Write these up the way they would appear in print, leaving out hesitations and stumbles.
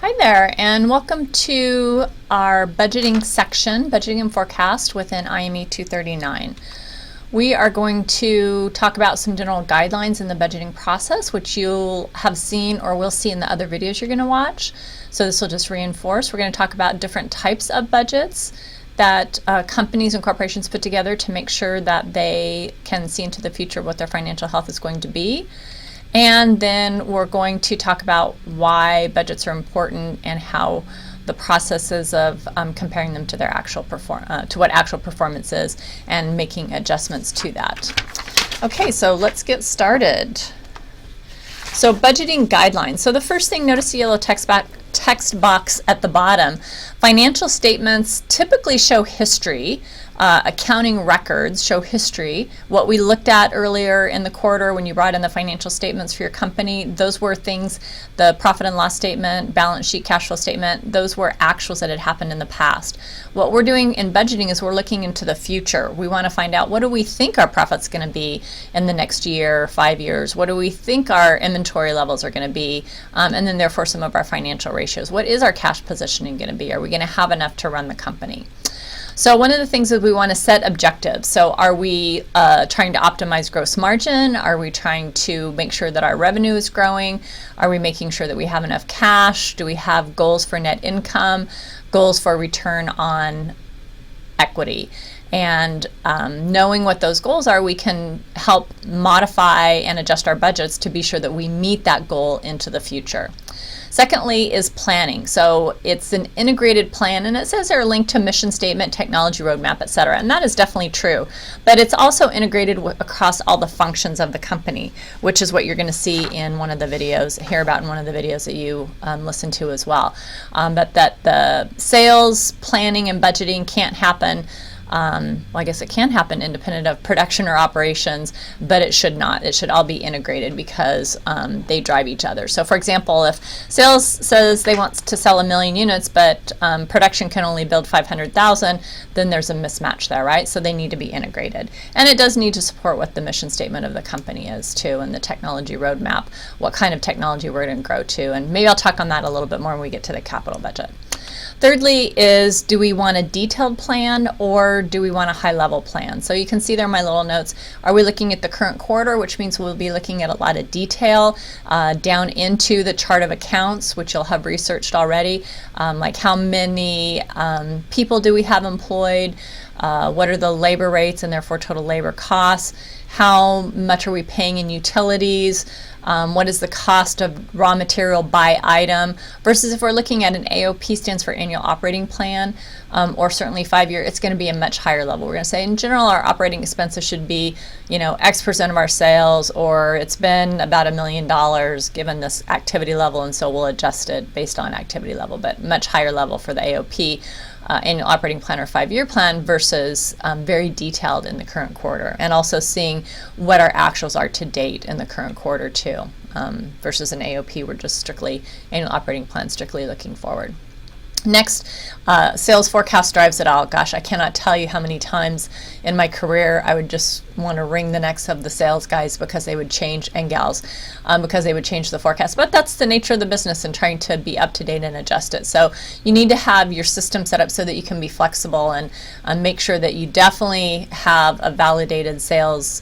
Hi there, and welcome to our budgeting section, Budgeting and Forecast within IME239. We are going to talk about some general guidelines in the budgeting process, which you'll have seen or will see in the other videos you're going to watch. So this will just reinforce. We're going to talk about different types of budgets that companies and corporations put together to make sure that they can see into the future what their financial health is going to be. And then we're going to talk about why budgets are important and how the processes of comparing them to their actual to what actual performance is and making adjustments to that. Okay, so let's get started. So budgeting guidelines. So the first thing, notice the yellow text box at the bottom. Financial statements typically show history. Accounting records show history. What we looked at earlier in the quarter when you brought in the financial statements for your company, those were things, the profit and loss statement, balance sheet, cash flow statement, those were actuals that had happened in the past. What we're doing in budgeting is we're looking into the future. We want to find out, what do we think our profit's going to be in the next year, 5 years? What do we think our inventory levels are going to be? And then therefore some of our financial ratios. What is our cash positioning going to be? Are we going to have enough to run the company? So one of the things is we want to set objectives. So are we trying to optimize gross margin? Are we trying to make sure that our revenue is growing? Are we making sure that we have enough cash? Do we have goals for net income? Goals for return on equity? And knowing what those goals are, we can help modify and adjust our budgets to be sure that we meet that goal into the future. Secondly is planning. So it's an integrated plan, and it says there a link to mission statement, technology roadmap, etc. And that is definitely true. But it's also integrated across all the functions of the company, which is what you're going to see in one of the videos, hear about in one of the videos that you listen to as well. But that the sales, planning, and budgeting can't happen. Well, I guess it can happen independent of production or operations, but it should not. It should all be integrated because they drive each other. So for example, if sales says they want to sell 1 million units, but production can only build 500,000, then there's a mismatch there, right? So they need to be integrated. And it does need to support what the mission statement of the company is too, and the technology roadmap, what kind of technology we're going to grow to. And maybe I'll talk on that a little bit more when we get to the capital budget. Thirdly is, do we want a detailed plan or do we want a high-level plan? So you can see there in my little notes, are we looking at the current quarter, which means we'll be looking at a lot of detail down into the chart of accounts, which you'll have researched already, like how many people do we have employed, what are the labor rates and therefore total labor costs, how much are we paying in utilities, what is the cost of raw material by item, versus if we're looking at an AOP, stands for annual operating plan, or certainly 5-year, it's going to be a much higher level. We're going to say in general our operating expenses should be, X% of our sales, or it's been about $1 million given this activity level, and so we'll adjust it based on activity level, but much higher level for the AOP. Annual operating plan or 5-year plan versus very detailed in the current quarter, and also seeing what our actuals are to date in the current quarter too, versus an AOP, we're just strictly annual operating plan, strictly looking forward. Next, sales forecast drives it all. Gosh, I cannot tell you how many times in my career I would just want to wring the necks of the sales guys because they would change, and gals, because they would change the forecast. But that's the nature of the business and trying to be up to date and adjust it. So you need to have your system set up so that you can be flexible and make sure that you definitely have a validated sales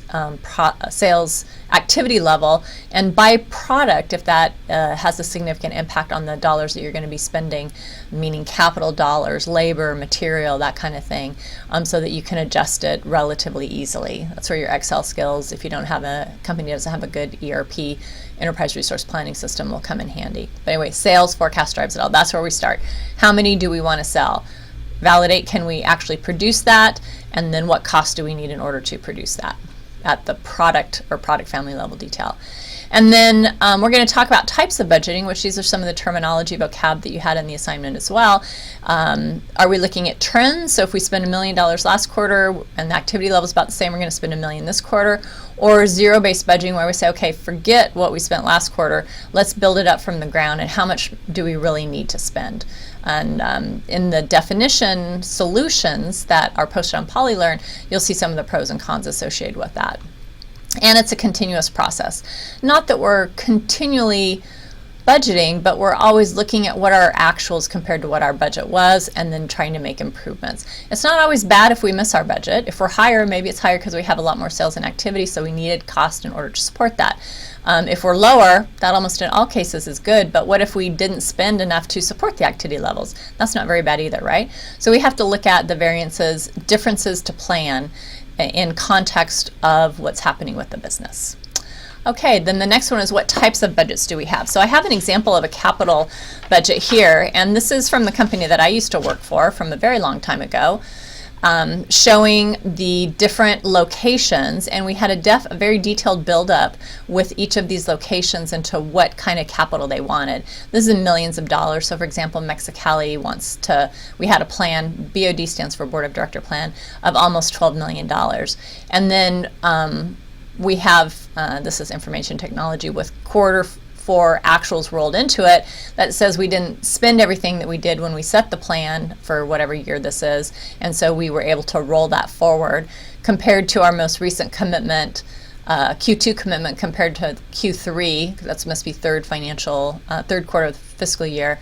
activity level, and by product if that has a significant impact on the dollars that you're going to be spending, meaning capital dollars, labor, material, that kind of thing, so that you can adjust it relatively easily. That's where your Excel skills, if you don't have a company that doesn't have a good ERP, enterprise resource planning system, will come in handy. But anyway, sales forecast drives it all. That's where we start. How many do we want to sell? Validate, can we actually produce that? And then what cost do we need in order to produce that at the product or product family level detail? And then we're going to talk about types of budgeting, which these are some of the terminology vocab that you had in the assignment as well. Are we looking at trends? So if we spend $1 million last quarter and the activity level is about the same, we're going to spend $1 million this quarter. Or zero-based budgeting, where we say, okay, forget what we spent last quarter, let's build it up from the ground, and how much do we really need to spend? And in the definition solutions that are posted on PolyLearn, you'll see some of the pros and cons associated with that. And it's a continuous process. Not that we're continually budgeting, but we're always looking at what our actuals compared to what our budget was and then trying to make improvements. It's not always bad if we miss our budget. If we're higher, maybe it's higher because we have a lot more sales and activity, so we needed cost in order to support that. If we're lower, that almost in all cases is good, but what if we didn't spend enough to support the activity levels? That's not very bad either, right? So we have to look at the variances, differences to plan in context of what's happening with the business. Okay, then the next one is what types of budgets do we have? So I have an example of a capital budget here, and this is from the company that I used to work for from a very long time ago, showing the different locations, and we had a very detailed build-up with each of these locations into what kind of capital they wanted. This is in millions of dollars. So for example, Mexicali we had a plan, BOD stands for Board of Director Plan, of almost $12 million. And then we have, this is information technology with quarter four actuals rolled into it that says we didn't spend everything that we did when we set the plan for whatever year this is, and so we were able to roll that forward compared to our most recent commitment, Q2 commitment compared to Q3, that must be third quarter of the fiscal year,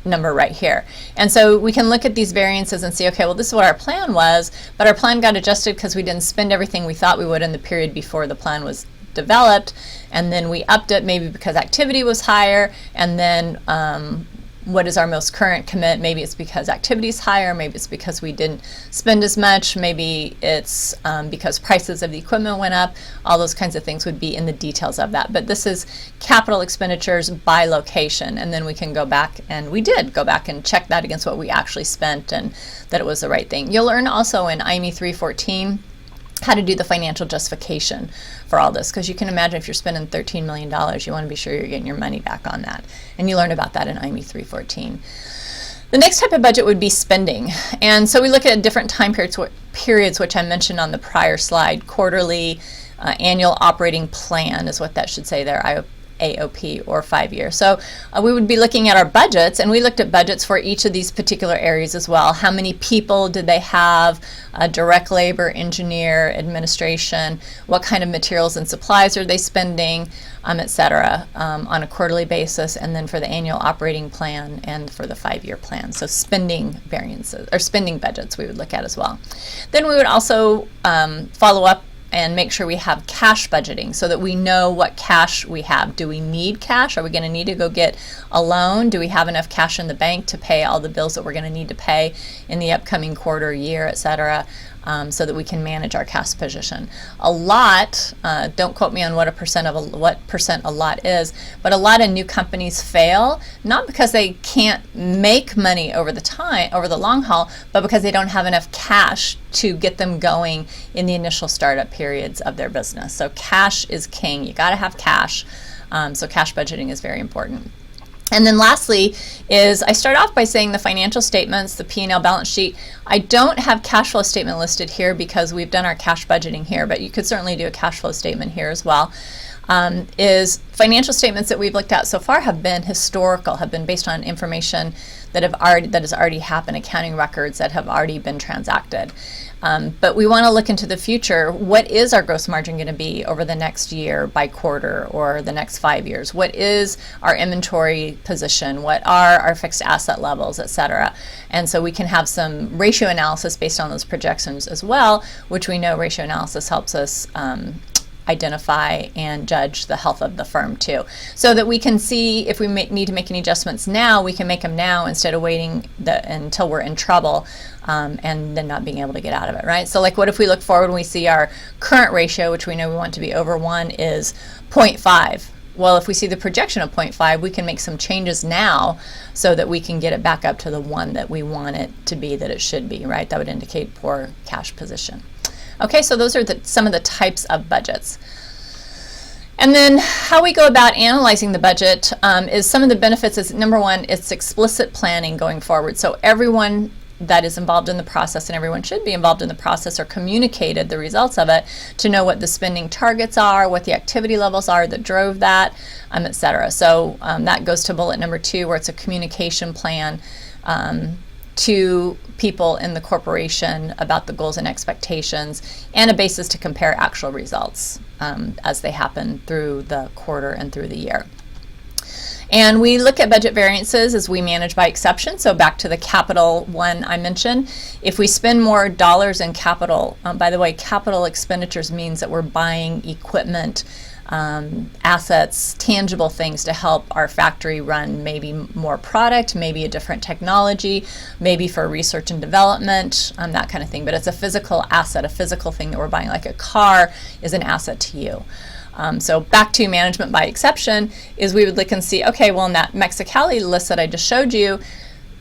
number right here. And so we can look at these variances and see, okay, well, this is what our plan was, but our plan got adjusted because we didn't spend everything we thought we would in the period before the plan was developed, and then we upped it maybe because activity was higher, and then what is our most current commit? Maybe it's because activity is higher, maybe it's because we didn't spend as much, maybe it's because prices of the equipment went up. All those kinds of things would be in the details of that. But this is capital expenditures by location, and then we can go back, and we did go back and check that against what we actually spent and that it was the right thing. You'll learn also in IME239 how to do the financial justification for all this, because you can imagine if you're spending $13 million, you want to be sure you're getting your money back on that. And you learn about that in IME239. The next type of budget would be spending. And so we look at different time periods, which I mentioned on the prior slide. Quarterly, annual operating plan is what that should say there, AOP, or 5 year. So we would be looking at our budgets, and we looked at budgets for each of these particular areas as well. How many people did they have? Direct labor, engineer, administration, what kind of materials and supplies are they spending, etc., on a quarterly basis, and then for the annual operating plan and for the 5 year plan. So spending variances, or spending budgets, we would look at as well. Then we would also follow up and make sure we have cash budgeting so that we know what cash we have. Do we need cash? Are we going to need to go get a loan? Do we have enough cash in the bank to pay all the bills that we're going to need to pay in the upcoming quarter, year, etc., so that we can manage our cash position? A lot, don't quote me on what percent a lot is, but a lot of new companies fail not because they can't make money over the long haul, but because they don't have enough cash to get them going in the initial startup periods of their business. So cash is king. You got to have cash. So cash budgeting is very important. And then lastly is, I start off by saying the financial statements, the P&L balance sheet. I don't have cash flow statement listed here because we've done our cash budgeting here, but you could certainly do a cash flow statement here as well. Is financial statements that we've looked at so far have been historical, have been based on information that has already happened, accounting records that have already been transacted. But we want to look into the future. What is our gross margin going to be over the next year by quarter or the next 5 years? What is our inventory position? What are our fixed asset levels, etc.? And so we can have some ratio analysis based on those projections as well, which we know ratio analysis helps us identify and judge the health of the firm too, so that we can see if we need to make any adjustments now, we can make them now instead of waiting until we're in trouble and then not being able to get out of it, right? So like, what if we look forward and we see our current ratio, which we know we want to be over 1, is 0.5. Well, if we see the projection of 0.5, we can make some changes now so that we can get it back up to the 1 that we want it to be, that it should be, right? That would indicate poor cash position. Okay, so those are some of the types of budgets. And then how we go about analyzing the budget is some of the benefits is, number one, it's explicit planning going forward. So everyone that is involved in the process, and everyone should be involved in the process, are communicated the results of it to know what the spending targets are, what the activity levels are that drove that, etc. So that goes to bullet number 2, where it's a communication plan to people in the corporation about the goals and expectations, and a basis to compare actual results as they happen through the quarter and through the year. And we look at budget variances as we manage by exception. So back to the capital one I mentioned. If we spend more dollars in capital, by the way, capital expenditures means that we're buying equipment, assets, tangible things to help our factory run maybe more product, maybe a different technology, maybe for research and development, that kind of thing. But it's a physical asset, a physical thing that we're buying, like a car is an asset to you. So back to management by exception is we would look and see, okay, well in that Mexicali list that I just showed you,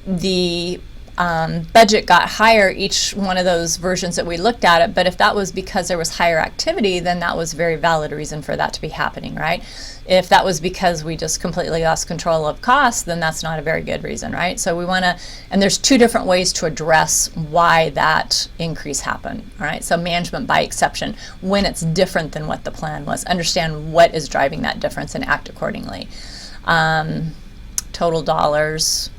the budget got higher each one of those versions that we looked at it, but if that was because there was higher activity, then that was a very valid reason for that to be happening, right? If that was because we just completely lost control of costs, then that's not a very good reason, right? So we want to, and there's two different ways to address why that increase happened, all right? So management by exception, when it's different than what the plan was, understand what is driving that difference and act accordingly. Total dollars,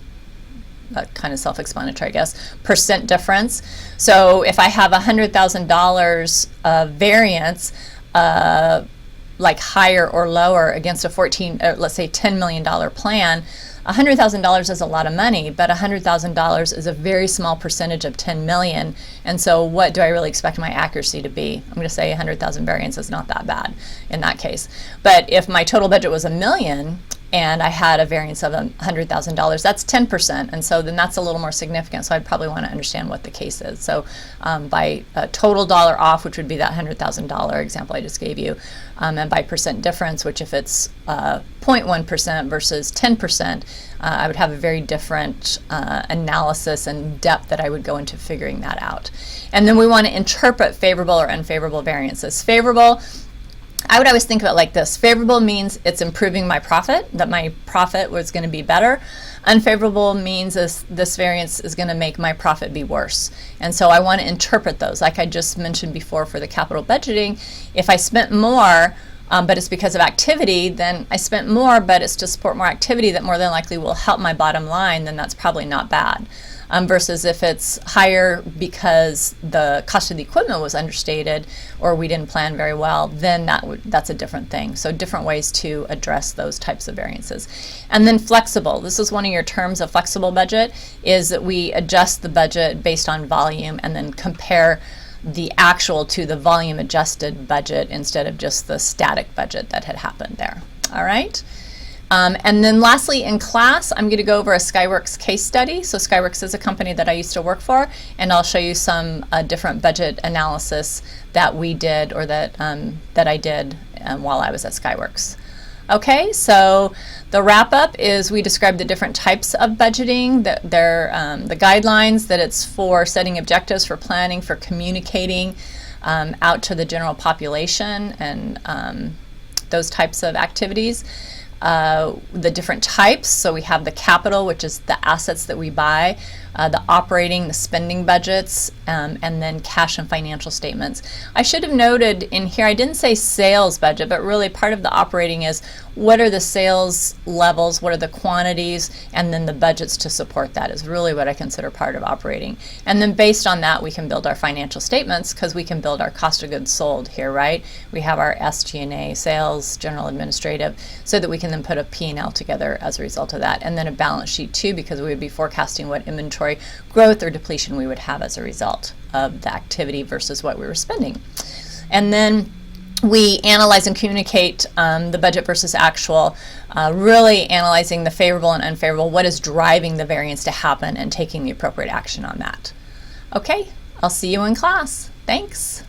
kind of self-explanatory, I guess. Percent difference. So if I have $100,000 of variance, like higher or lower against a let's say $10 million plan, $100,000 is a lot of money, but $100,000 is a very small percentage of 10 million. And so what do I really expect my accuracy to be? I'm going to say 100,000 variance is not that bad in that case. But if my total budget was $1 million, and I had a variance of $100,000, that's 10%, and so then that's a little more significant, so I'd probably want to understand what the case is. So by total dollar off, which would be that $100,000 example I just gave you, and by percent difference, which if it's 0.1% versus 10%, I would have a very different analysis and depth that I would go into figuring that out. And then we want to interpret favorable or unfavorable variances. Favorable, I would always think about it like this. Favorable means it's improving my profit, that my profit was going to be better. Unfavorable means this variance is going to make my profit be worse. And so I want to interpret those. Like I just mentioned before for the capital budgeting, if I spent more, but it's because of activity, then I spent more, but it's to support more activity that more than likely will help my bottom line, then that's probably not bad. Versus if it's higher because the cost of the equipment was understated or we didn't plan very well, then that's a different thing. So different ways to address those types of variances. And then flexible. This is one of your terms of flexible budget, is that we adjust the budget based on volume and then compare the actual to the volume adjusted budget instead of just the static budget that had happened there. All right. And then lastly, in class, I'm going to go over a Skyworks case study. So Skyworks is a company that I used to work for, and I'll show you some different budget analysis that we did or that I did while I was at Skyworks. Okay, so the wrap-up is we described the different types of budgeting, the guidelines, that it's for setting objectives, for planning, for communicating out to the general population, and those types of activities. The different types, so we have the capital, which is the assets that we buy, the operating, the spending budgets, and then cash and financial statements. I should have noted in here, I didn't say sales budget, but really part of the operating is what are the sales levels, what are the quantities, and then the budgets to support that is really what I consider part of operating. And then based on that, we can build our financial statements because we can build our cost of goods sold here, right? We have our SG&A, sales, general administrative, so that we can then put a P&L together as a result of that. And then a balance sheet too, because we would be forecasting what inventory growth or depletion we would have as a result of the activity versus what we were spending. And then we analyze and communicate the budget versus actual, really analyzing the favorable and unfavorable, what is driving the variance to happen, and taking the appropriate action on that. Okay, I'll see you in class. Thanks.